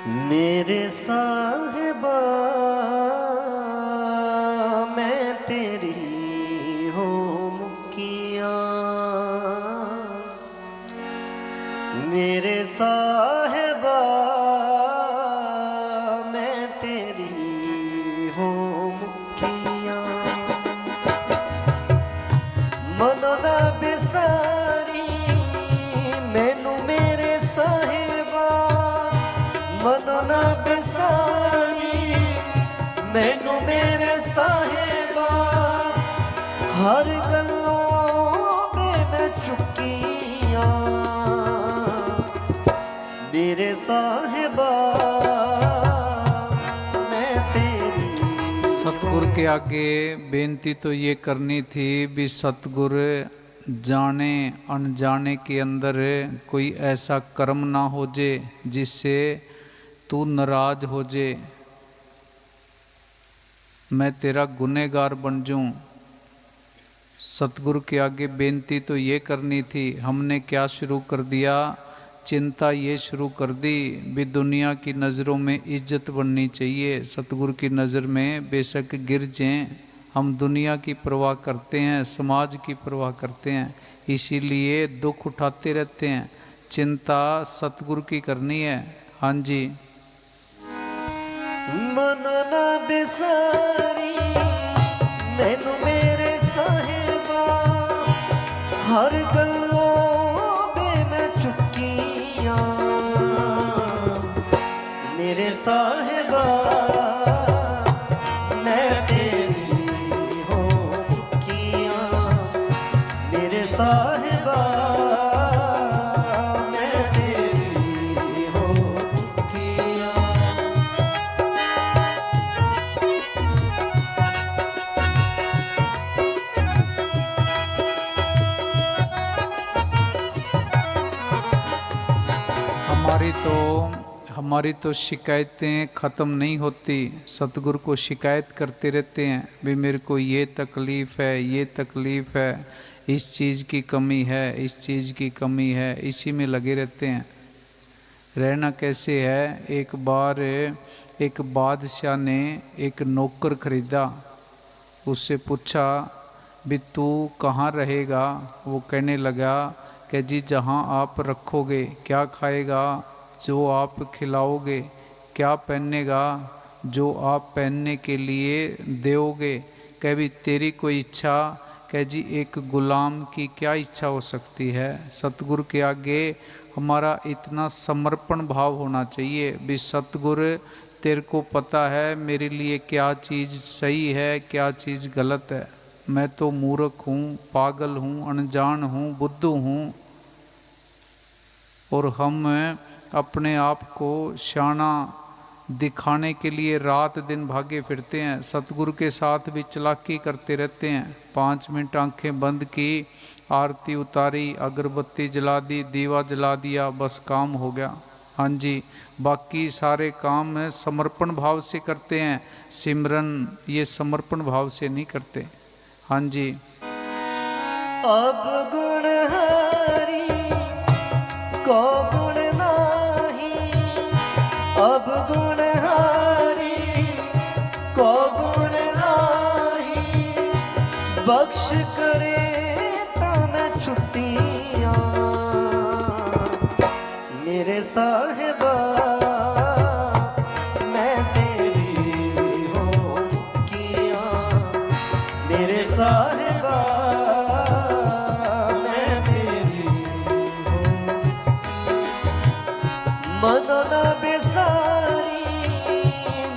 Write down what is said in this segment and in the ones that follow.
मेरे साहिबा मैं तेरी हो मुखिया, मेरे साहिबा मैं तेरी हो मुखिया। मनो ना बिसारी मैनू मेरे साहिबा, मनो ना बिसारी मैनू मेरे साहिबा, हर गलों में मैं चुकिया मेरे साहिबा मैं तेरी। सतगुरु के आगे बेनती तो ये करनी थी भी सतगुर जाने अनजाने के अंदर कोई ऐसा कर्म ना हो जे जिससे तू नाराज हो जे, मैं तेरा गुनहगार बन जाऊं। सतगुरु के आगे बेनती तो ये करनी थी, हमने क्या शुरू कर दिया, चिंता ये शुरू कर दी भी दुनिया की नज़रों में इज्जत बननी चाहिए। सतगुरु की नज़र में बेशक गिर जाएं, हम दुनिया की परवाह करते हैं, समाज की परवाह करते हैं, इसीलिए दुख उठाते रहते हैं। चिंता सतगुरु की करनी है। हाँ जी। मनो ना बिसारी मैनू मेरे साहिबा, हर गलों में मैं चुकिया मेरे साहिबा मैं तेरी हो मुखिया, मेरे साहिबा मैं तेरी हो मुखिया। हमारी तो शिकायतें ख़त्म नहीं होती। सतगुरु को शिकायत करते रहते हैं भी मेरे को ये तकलीफ़ है, ये तकलीफ़ है, इस चीज़ की कमी है, इस चीज़ की कमी है, इसी में लगे रहते हैं। रहना कैसे है, एक बार एक बादशाह ने एक नौकर ख़रीदा, उससे पूछा भी तू कहाँ रहेगा। वो कहने लगा कि जी जहाँ आप रखोगे। क्या खाएगा, जो आप खिलाओगे। क्या पहनेगा, जो आप पहनने के लिए दोगे। कह भी तेरी कोई इच्छा, कह जी एक गुलाम की क्या इच्छा हो सकती है। सतगुरु के आगे हमारा इतना समर्पण भाव होना चाहिए भी सतगुरु तेरे को पता है मेरे लिए क्या चीज़ सही है, क्या चीज़ गलत है। मैं तो मूर्ख हूँ, पागल हूँ, अनजान हूँ, बुद्धू हूँ, और हम अपने आप को शाना दिखाने के लिए रात दिन भागे फिरते हैं। सतगुरु के साथ भी चालाकी करते रहते हैं। 5 मिनट आंखें बंद की, आरती उतारी, अगरबत्ती जला दी, दीवा जला दिया, बस काम हो गया। हाँ जी, बाकी सारे काम समर्पण भाव से करते हैं, सिमरन ये समर्पण भाव से नहीं करते। हाँ जी। अब गुणहारी को गुण नाही, अब गुणहारी को गुण नाही, बख्श करे ता मैं छुट्टियां मेरे साहिबा मैं तेरी हो मुखिया, मेरे साहिबा मैं तेरी हो। मनो ना बिसारी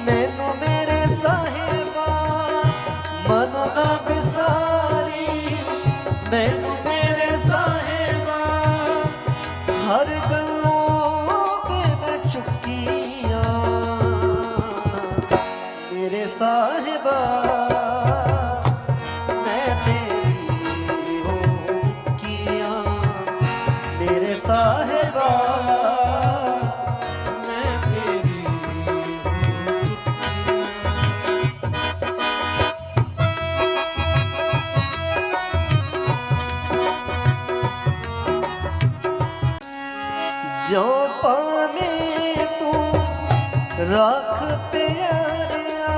मैनू मेरे साहिबा, मनो ना बिसारी मैनू मेरे साहिबा, हर गलों में मैं चुकिया मेरे साहिबा मैं तेरी हो मुखिया, मेरे साहिबा मैं रख प्यारिया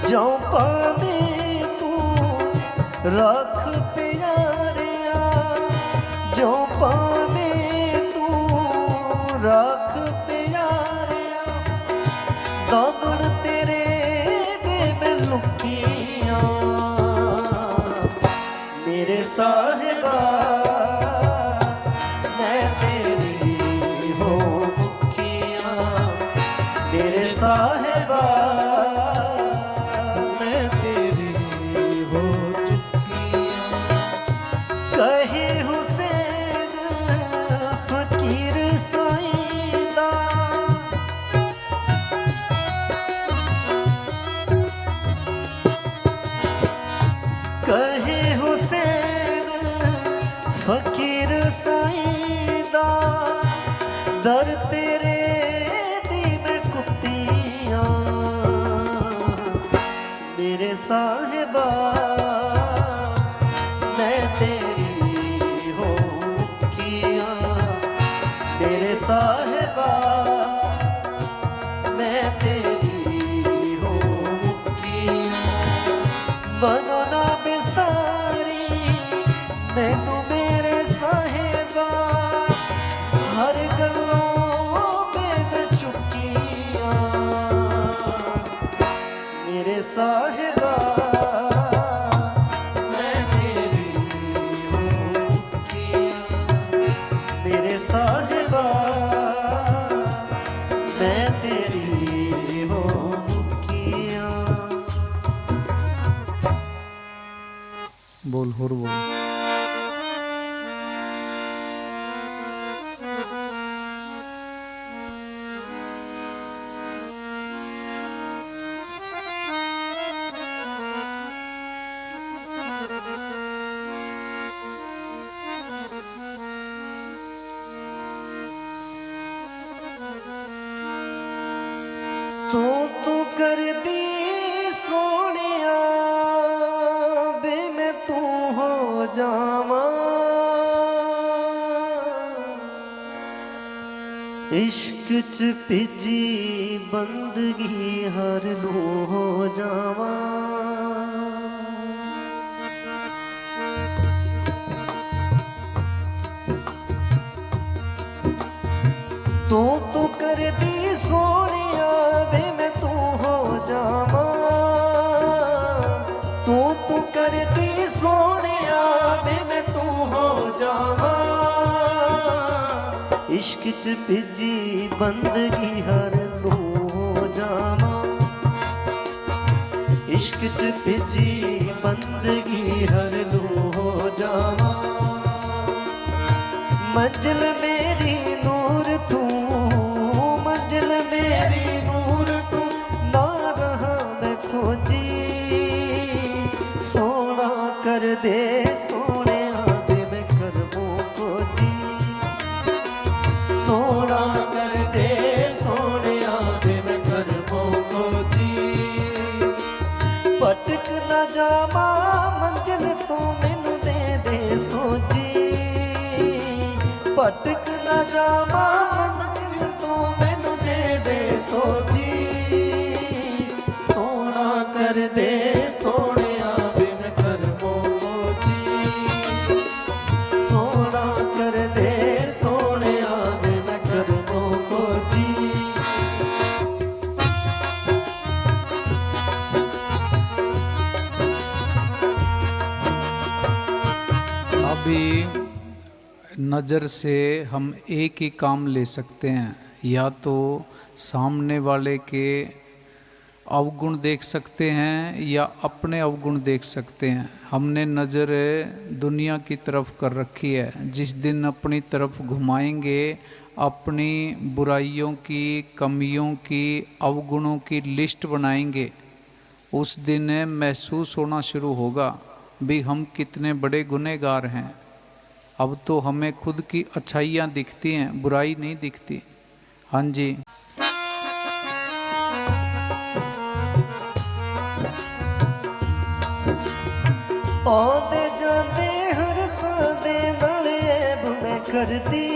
जो पावे तू रख प्यारिया जो पावे तू रख प्यारिया दामन तेरे वे मैं लुकिया मेरे साहिबा मैं तेरी हो मुखिया मेरे साहिबा मैं तेरी हो चुकिया कहे हुसैन फकीर साईदा कहे हुसैन फकीर साईदा दर तेरे दी मैं कुत्तियां मेरे साहिबा मैं तेरी हो मुखिया मेरे साहिबा मैं तेरी हो मुखिया बनो ना बिसारी मैनू मेरे साहिबा हर गलों में मैं चुकिया मेरे साहिबा मैं तेरी हो मुखिया मेरे साहिबा मैं तेरी हो मुखिया बोल हुर बोल। तू कर दी सोनिया बे मैं तू हो जावा इश्क च भिजी बंदगी हर नू हो जावा तू कर दी सोनिया वे मैं तू हो जावा तू कर दी सोनिया वे मैं तू हो जावा इश्क च भिजी बंदगी हर नू हो जावा इश्क च भिजी बंदगी हर नू हो जावा मंजिल मेरी नूर तू मंजिल मेरी नूर तू ना रहा मैं खोजी सोना कर दे सोने आवे मैं करमों खोजी सोना कर दे सोने आवे मैं करमों खोजी भटक न जावा मंजिल तू मैनू दे सोची भटक न जावा मंजिल तू मैनू दे सोची सोना कर दे सोने आवे मैं करमों खोजी सोना कर दे सोने आवे मैं करमों खोजी अभी नज़र से हम एक ही काम ले सकते हैं, या तो सामने वाले के अवगुण देख सकते हैं या अपने अवगुण देख सकते हैं। हमने नज़र दुनिया की तरफ कर रखी है। जिस दिन अपनी तरफ घुमाएंगे, अपनी बुराइयों की, कमियों की, अवगुणों की लिस्ट बनाएंगे, उस दिन महसूस होना शुरू होगा भी हम कितने बड़े गुनहगार हैं। अब तो हमें खुद की अच्छाइयाँ दिखती हैं, बुराई नहीं दिखती। हाँ जी। आते जाते सादे नाल ऐब मैं करदी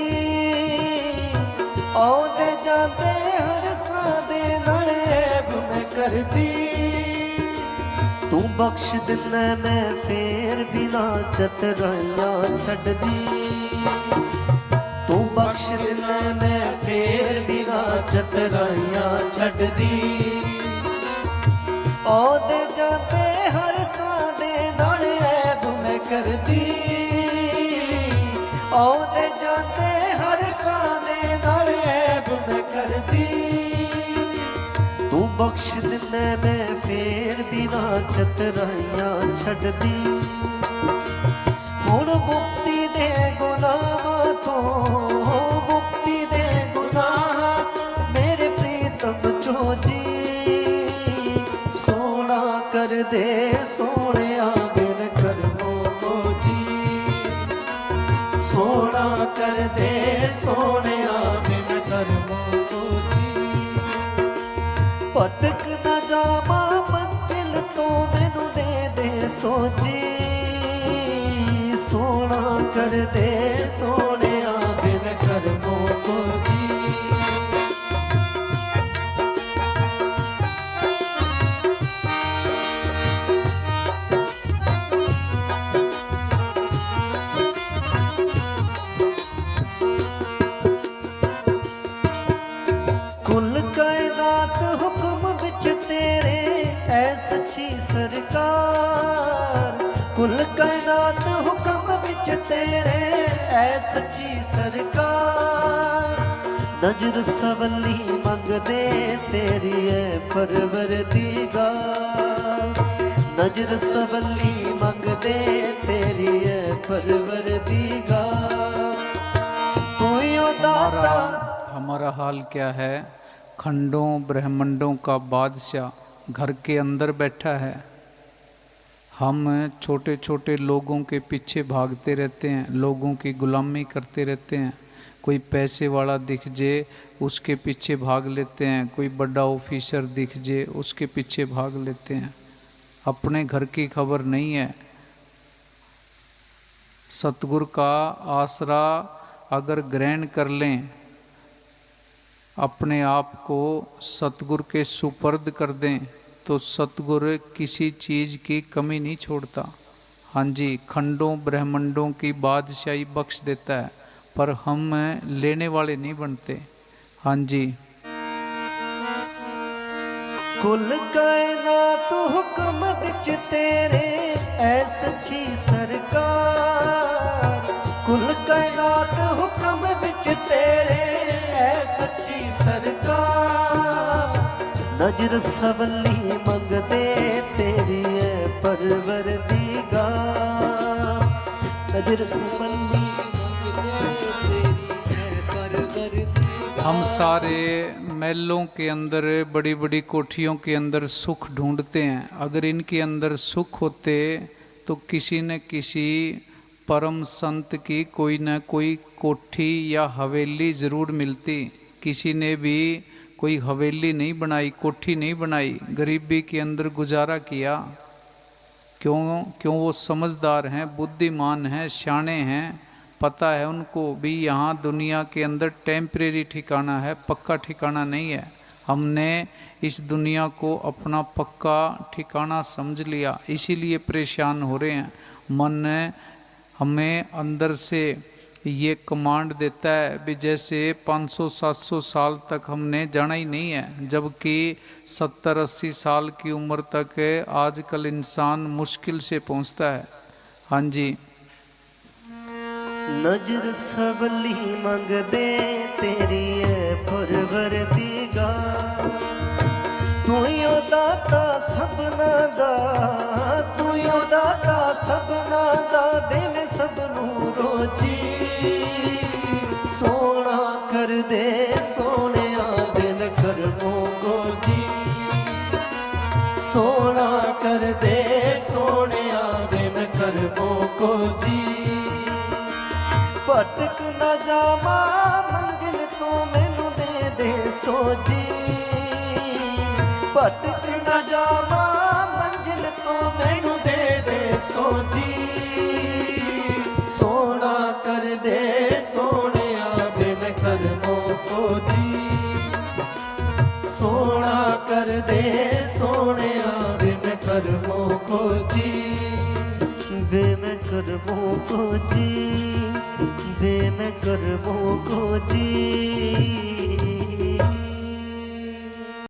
आउंदे जांदे हर सादे नाल ऐब मैं करदी तू बख्श दिना मैं फेर बिना चतराइयां छड्डदी तू बख्श दिना मैं फेर बिना चतराइयां छड्डदी आउंदे जांदे हर सादे नाल ऐब मैं करदी आउंदे जांदे हर सादे नाल ऐब मैं करदी तू बख्श दिना मैं फेर बिना चतराइयां छड्डदी हुण मुक्ति दे गुनाहां तो मुक्ति दे गुनाह मेरे प्रीतम चोजी सोना कर दे सोहणिया बिन करमों तो जी सोना कर दे सोहणिया बिन करमों तो जी भटक ना जावा मंजिल तो मैनू दे सोची सोना कर दे सोहणिया बिन करमों तो जी कुल कायनात हुक्म बिच तेरे ऐ सच्ची सरकार कुल कायनात हुक्म बिच तेरे ऐ सच्ची सरकार नजर सवली मंगदे तेरी ऐ परवरदिगार नजर सवली मंगदे तेरी ऐ परवरदिगार तू यो दाता हमारा हाल क्या है। खंडों ब्रह्मंडों का बादशाह घर के अंदर बैठा है। हम छोटे छोटे लोगों के पीछे भागते रहते हैं, लोगों की गुलामी करते रहते हैं। कोई पैसे वाला दिख जाए उसके पीछे भाग लेते हैं, कोई बड़ा ऑफिसर दिख जाए उसके पीछे भाग लेते हैं। अपने घर की खबर नहीं है। सतगुरु का आसरा अगर ग्रहण कर लें, अपने आप को सतगुरु के सुपर्द कर दें तो सतगुरु किसी चीज़ की कमी नहीं छोड़ता। हाँ जी, खंडों ब्रह्मंडों की बादशाही बख्श देता है, पर हम लेने वाले नहीं बनते। हाँ जी। कुल कायनात हुक्म बिच तेरे ऐ सच्ची सरकार कुल कायनात हुक्म बिच तेरे ऐ सच्ची सरकार नजर सवली मंगदे तेरी ऐ परवरदिगार नजर सवली मंगदे तेरी ऐ परवरदिगार। हम सारे महलों के अंदर बड़ी बड़ी कोठियों के अंदर सुख ढूंढते हैं। अगर इनके अंदर सुख होते तो किसी न किसी परम संत की कोई न कोई कोठी या हवेली ज़रूर मिलती। किसी ने भी कोई हवेली नहीं बनाई, कोठी नहीं बनाई, गरीबी के अंदर गुजारा किया। क्यों वो समझदार हैं, बुद्धिमान हैं, शाणे हैं। पता है उनको भी यहाँ दुनिया के अंदर टेम्परेरी ठिकाना है, पक्का ठिकाना नहीं है। हमने इस दुनिया को अपना पक्का ठिकाना समझ लिया, इसीलिए परेशान हो रहे हैं। मन हमें अंदर से ये कमांड देता है भी जैसे 500-700 साल तक हमने जाना ही नहीं है, जबकि 70-80 साल की उम्र तक आजकल इंसान मुश्किल से पहुंचता है। हाँ जी। नजर सबली मंगदे तेरी ऐ परवरदिगार तू यो दाता सबना दा तू यो दाता सबना दा दे में सबनू रोजी सोना कर दे सोनिया दिन करमों को जी सोना कर दे सोनिया दिन करमों को जी भटक न जावा मंजिल तो मैनू दे सोची भटक न जावा मंजिल तो मैनू दे सोची सोने वे मैं कर्मों को जी, वे मैं कर्मों को जी, वे मैं कर्मों को जी।